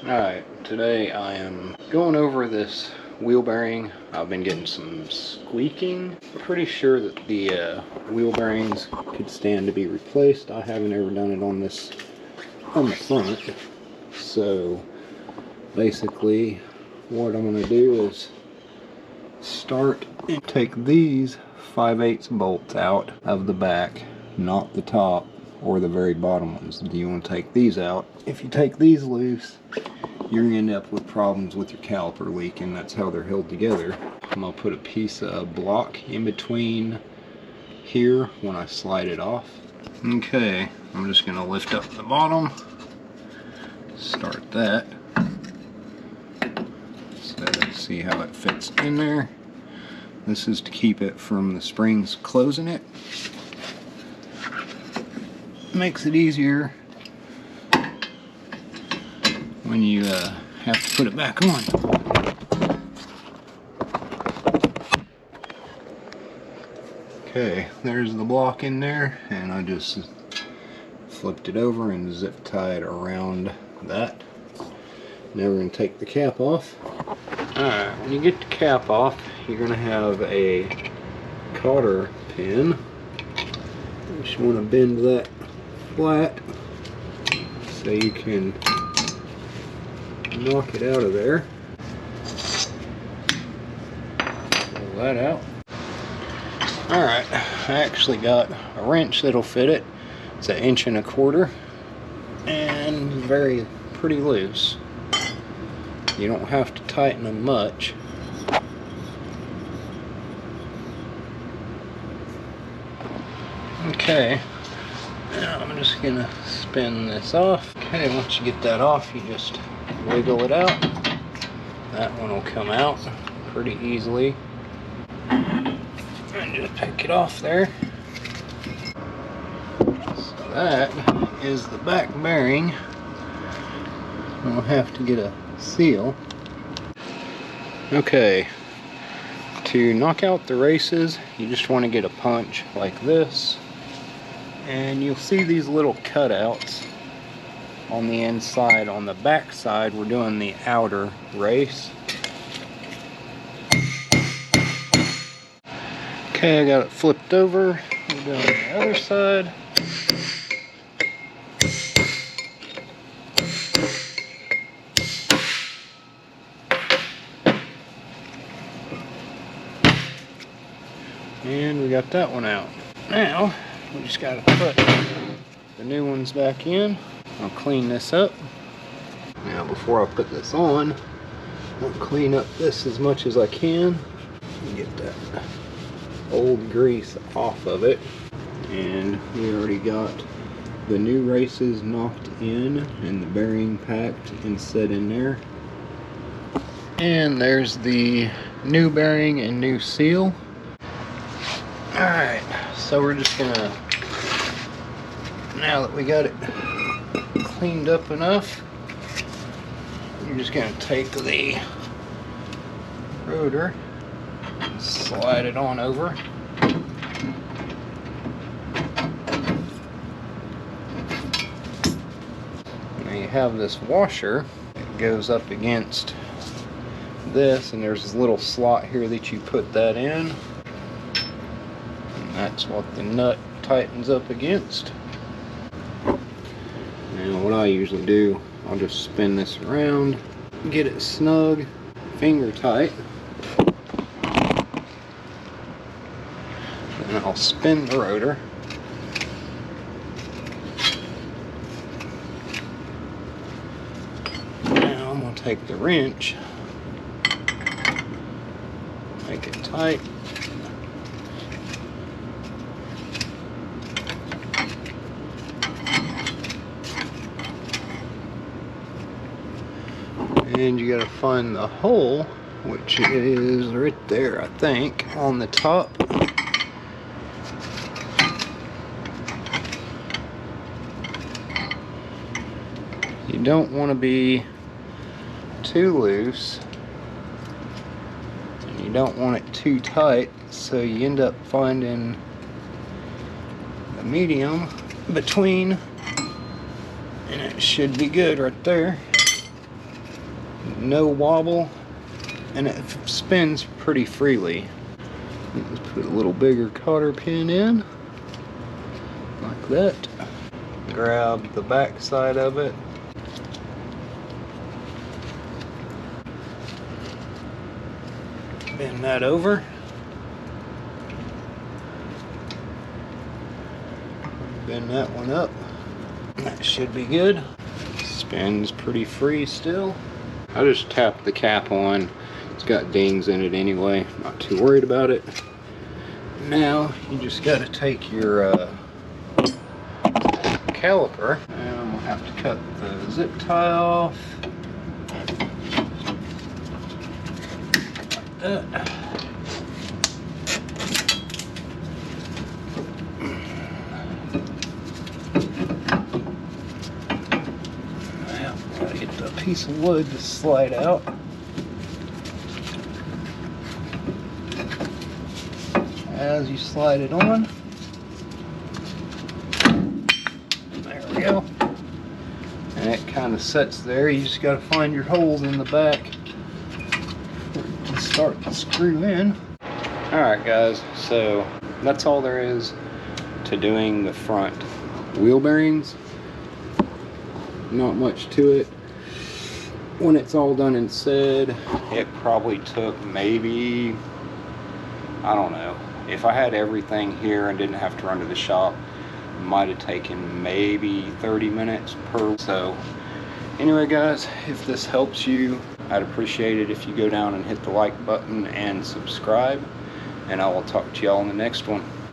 Alright, today I am going over this wheel bearing. I've been getting some squeaking. I'm pretty sure that the wheel bearings could stand to be replaced. I haven't ever done it on the front. So basically what I'm going to do is start and take these 5/8 bolts out of the back, not the top or the very bottom ones. You want to take these out. If you take these loose, you're going to end up with problems with your caliper leaking. That's how they're held together. I'm going to put a piece of block in between here when I slide it off. Okay, I'm just going to lift up the bottom, start that. So let's see how it fits in there. This is to keep it from the springs closing it. Makes it easier when you have to put it back on. Okay, there's the block in there, and I just flipped it over and zip tied around that. Now we're going to take the cap off. Alright, when you get the cap off, you're going to have a cotter pin. You just want to bend that flat so you can knock it out of there. Pull that out. Alright, I actually got a wrench that'll fit it. It's 1.25 inches and pretty loose. You don't have to tighten them much. Okay, now I'm just gonna spin this off. Okay, once you get that off, you just wiggle it out. That one will come out pretty easily. And just pick it off there. So that is the back bearing. I'll have to get a seal. Okay, to knock out the races, you just want to get a punch like this, and you'll see these little cutouts on the inside. On the back side, we're doing the outer race. Okay, I got it flipped over. We're doing the other side. And we got that one out. Now, we just got to put the new ones back in. I'll clean this up. Now, before I put this on, I'll clean up this as much as I can and get that old grease off of it. And we already got the new races knocked in and the bearing packed and set in there. And there's the new bearing and new seal. Alright, so we're just gonna, now that we got it cleaned up enough, you're just gonna take the rotor and slide it on over. Now you have this washer that goes up against this, and there's this little slot here that you put that in. That's what the nut tightens up against. Now what I usually do, I'll just spin this around, get it snug, finger tight. Then I'll spin the rotor. Now I'm going to take the wrench, make it tight. And you gotta find the hole, which is right there, I think, on the top. You don't want to be too loose, and you don't want it too tight, so you end up finding the medium between, and it should be good right there. no wobble, and it spins pretty freely. Let's put a little bigger cotter pin in, like that. Grab the back side of it. Bend that over. Bend that one up. That should be good. Spins pretty free still. I just tapped the cap on. It's got dings in it anyway. Not too worried about it. Now you just got to take your caliper, and we'll have to cut the zip tie off. Like that. Gotta get the piece of wood to slide out. As you slide it on, there we go. And it kind of sets there. You just got to find your holes in the back and start to screw in. Alright guys, so that's all there is to doing the front wheel bearings. Not much to it. When it's all done and said, it probably took maybe, I don't know, if I had everything here and didn't have to run to the shop, it might have taken maybe 30 minutes per. So anyway guys, if this helps you, I'd appreciate it if you go down and hit the like button and subscribe, and I will talk to y'all in the next one.